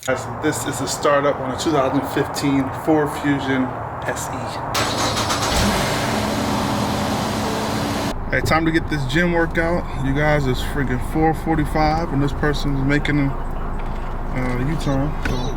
This is a startup on a 2015 Ford Fusion SE. Hey, time to get this gym workout. You guys, it's freaking 4:45 and this person's making a U-turn. So.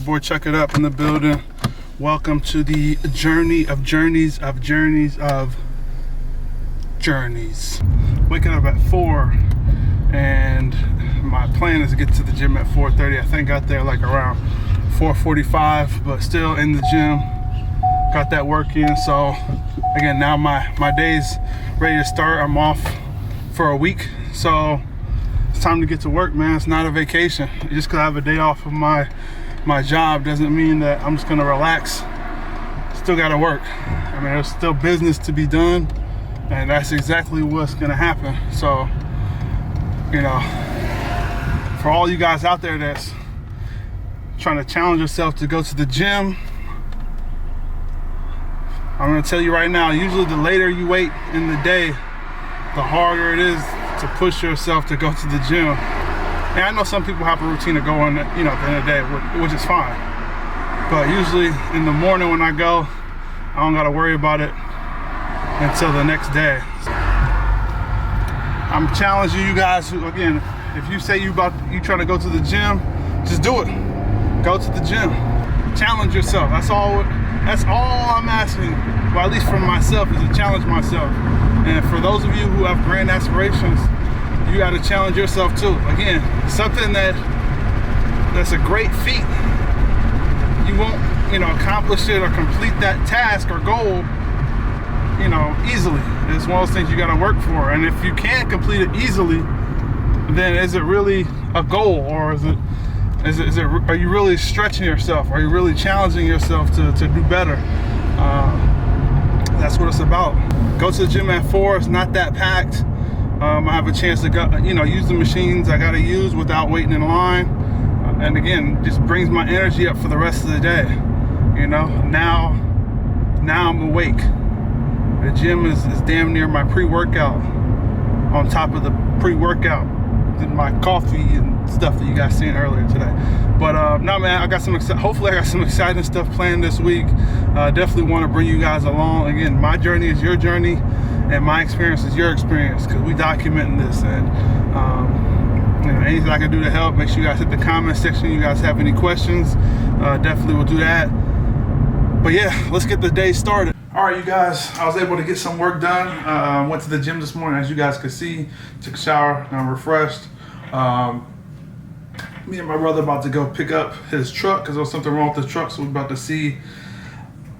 Boy, check it up in the building. Welcome to the journey of journeys of journeys of journeys. Waking up at 4 and my plan is to get to the gym at 4:30. I think got there like around 4:45, but still in the gym. Got that work in. So again, now my day's ready to start. I'm off for a week, so it's time to get to work, man. It's not a vacation. Just because I have a day off of my job doesn't mean that I'm just gonna relax. Still gotta work. I mean, there's still business to be done, and that's exactly what's gonna happen. So, you know, for all you guys out there that's trying to challenge yourself to go to the gym, I'm gonna tell you right now, usually the later you wait in the day, the harder it is to push yourself to go to the gym. And I know some people have a routine of going, at the end of the day, which is fine. But usually in the morning when I go, I don't gotta worry about it until the next day. I'm challenging you guys who, again, if you say you trying to go to the gym, just do it. Go to the gym. Challenge yourself. That's all I'm asking. Well, at least for myself, is to challenge myself. And for those of you who have grand aspirations, you got to challenge yourself too. Again, something that's a great feat. You won't, accomplish it or complete that task or goal, easily. It's one of those things you got to work for. And if you can't complete it easily, then is it really a goal, or is it? Are you really stretching yourself? Are you really challenging yourself to do better? That's what it's about. Go to the gym at 4. It's not that packed. I have a chance to go, use the machines I gotta use without waiting in line. And again, just brings my energy up for the rest of the day. Now I'm awake. The gym is damn near my pre-workout, on top of the pre-workout, my coffee and stuff that you guys seen earlier today. But no, man, hopefully I got some exciting stuff planned this week. Definitely want to bring you guys along. Again, my journey is your journey, and my experience is your experience, because we documenting this. And anything I can do to help, make sure you guys hit the comment section. You guys have any questions, definitely will do that. But yeah, let's get the day started. All right, you guys, I was able to get some work done. Went to the gym this morning, as you guys could see. Took a shower, I'm refreshed. Me and my brother about to go pick up his truck because there was something wrong with the truck, so we're about to see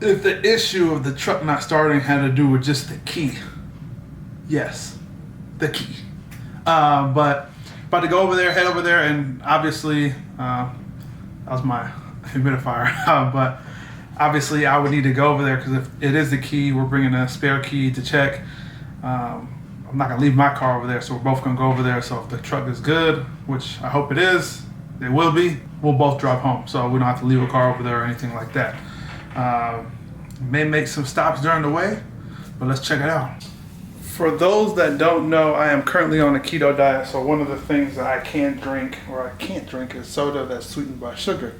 if the issue of the truck not starting had to do with just the key. Yes, the key. But about to go over there, head over there, and obviously that was my humidifier. But obviously I would need to go over there because if it is the key, we're bringing a spare key to check. I'm not gonna leave my car over there, so we're both gonna go over there. So if the truck is good, which I hope it is, it will be, we'll both drive home, so we don't have to leave a car over there or anything like that. May make some stops during the way, but let's check it out. For those that don't know, I am currently on a keto diet, so one of the things that I can't drink is soda that's sweetened by sugar.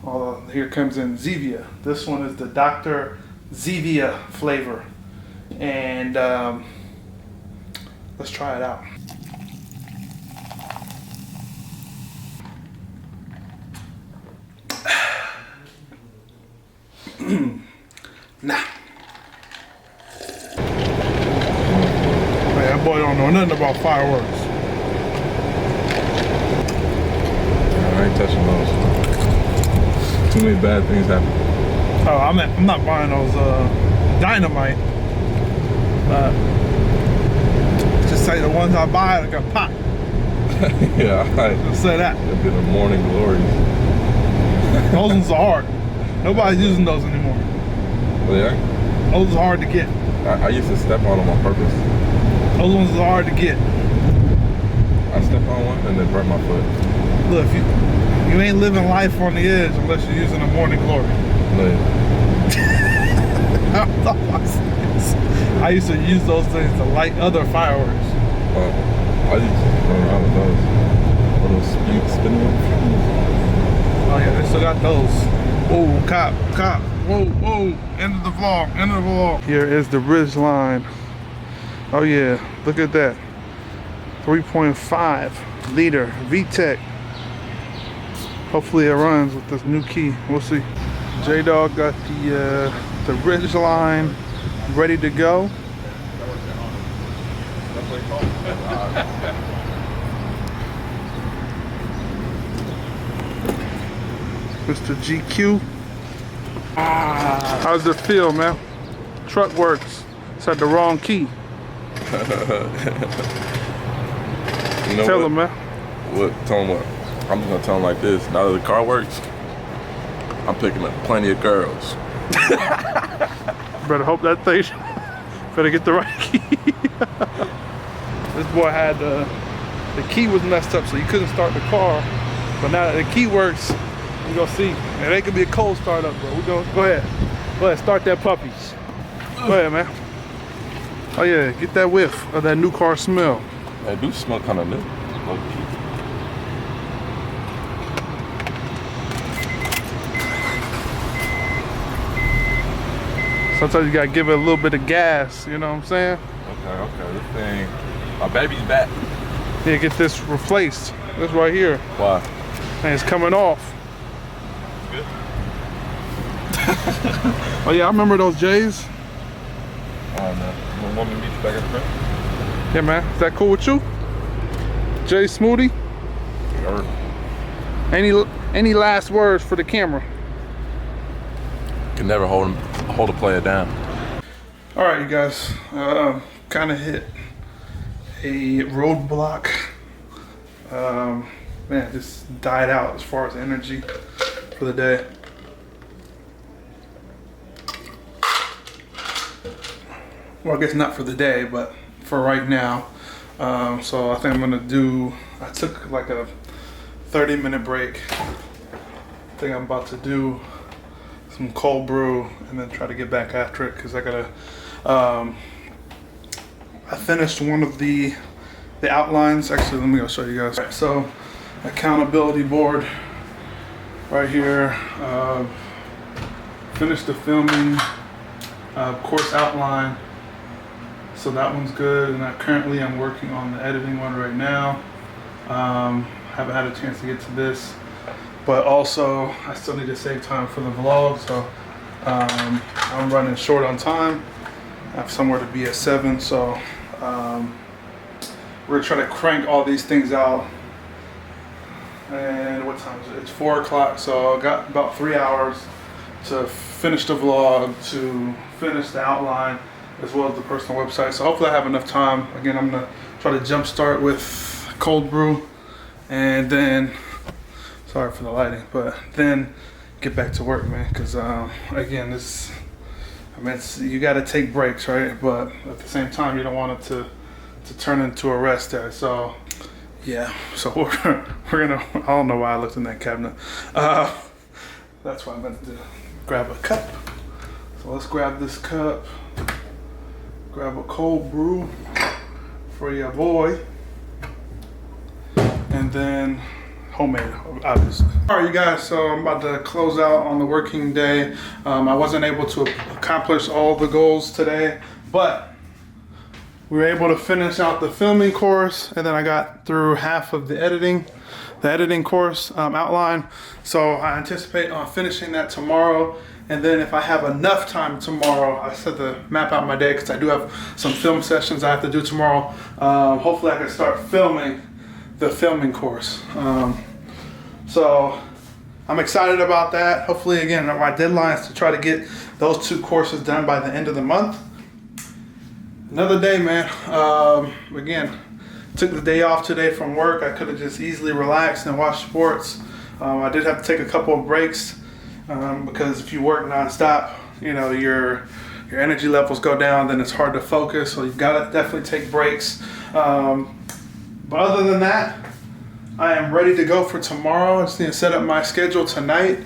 Although here comes in Zevia. This one is the Dr. Zevia flavor. and let's try it out. Nah. Man, that boy don't know nothing about fireworks. I ain't touching those. Too many bad things happen. Oh, I'm not buying those dynamite. Just say the ones I buy are gonna pop. Yeah, Just say that. They've been the morning glories. Those ones are hard. Nobody's using those anymore. Well, yeah. Those are hard to get. I used to step on them on purpose. Those ones are hard to get. I stepped on one and then burnt my foot. Look, you ain't living life on the edge unless you're using a morning glory. Look. I used to use those things to light other fireworks. I used to run around with those. Little spinning ones. Oh yeah, they still got those. Whoa, cop. Whoa. End of the vlog. Here is the Ridgeline. Oh yeah, look at that. 3.5 liter VTEC. Hopefully it runs with this new key. We'll see. J-Dog got the Ridgeline ready to go. Mr. GQ. How's it feel, man? Truck works. It's at the wrong key. You know Tell what? him, man. What? Tell him what? I'm just gonna tell him like this. Now that the car works, I'm picking up plenty of girls. Better hope that thing. Better get the right key. This boy had the key was messed up, so you couldn't start the car. But now that the key works, we're gonna see. And it could be a cold start up, bro. Go ahead, start that puppies. Go ahead, man. Oh yeah, get that whiff of that new car smell. It do smell kind of new. Low-key. Sometimes you gotta give it a little bit of gas, you know what I'm saying? Okay, this thing, my baby's back. Yeah, get this replaced. This right here. Why? And it's coming off. Good. Oh yeah, I remember those J's. Oh man, you want me to meet you back at the crib? Yeah, man. Is that cool with you? Jay Smoothie? Sure. Any last words for the camera? Can never hold a player down. All right, you guys. Kind of hit a roadblock. Man, just died out as far as energy for the day. Well, I guess not for the day, but for right now. So I think I took like a 30-minute break. I think I'm about to do some cold brew and then try to get back after it because I gotta, I finished one of the outlines. Actually, let me go show you guys. So, accountability board right here. Finished the filming course outline. So that one's good, and currently I'm working on the editing one right now. Haven't had a chance to get to this, but also I still need to save time for the vlog, so I'm running short on time. I have somewhere to be at 7, so we're gonna try to crank all these things out. And what time is it? It's 4 o'clock, so I got about 3 hours to finish the vlog, to finish the outline, as well as the personal website. So hopefully I have enough time. Again, I'm gonna try to jump start with cold brew, and then, sorry for the lighting, but then get back to work, man. Because again, you got to take breaks, right? But at the same time, you don't want it to turn into a rest there. So yeah, so we're gonna. I don't know why I looked in that cabinet. That's what I meant to do. Grab a cup. So let's grab this cup. Grab a cold brew for your boy, and then homemade, obviously. All right, you guys, so I'm about to close out on the working day. I wasn't able to accomplish all the goals today, But we were able to finish out the filming course, and then I got through half of the editing course outline. So I anticipate on finishing that tomorrow. And then if I have enough time tomorrow, I set to map out my day because I do have some film sessions I have to do tomorrow. Hopefully I can start filming the filming course. So I'm excited about that. Hopefully, again, my deadline is to try to get those 2 courses done by the end of the month. Another day, man. Again, took the day off today from work. I could have just easily relaxed and watched sports. I did have to take a couple of breaks because if you work nonstop, you know, your energy levels go down, then it's hard to focus. So you've got to definitely take breaks. But other than that, I am ready to go for tomorrow. I just need to set up my schedule tonight.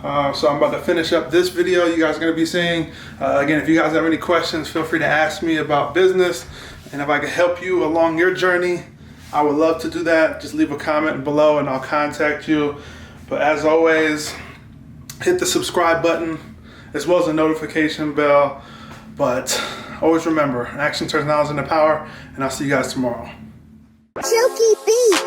So I'm about to finish up this video you guys are going to be seeing. Again, if you guys have any questions, feel free to ask me about business. And if I can help you along your journey, I would love to do that. Just leave a comment below and I'll contact you. But as always, hit the subscribe button as well as the notification bell. But always remember, action turns knowledge into power, and I'll see you guys tomorrow. Silky beat.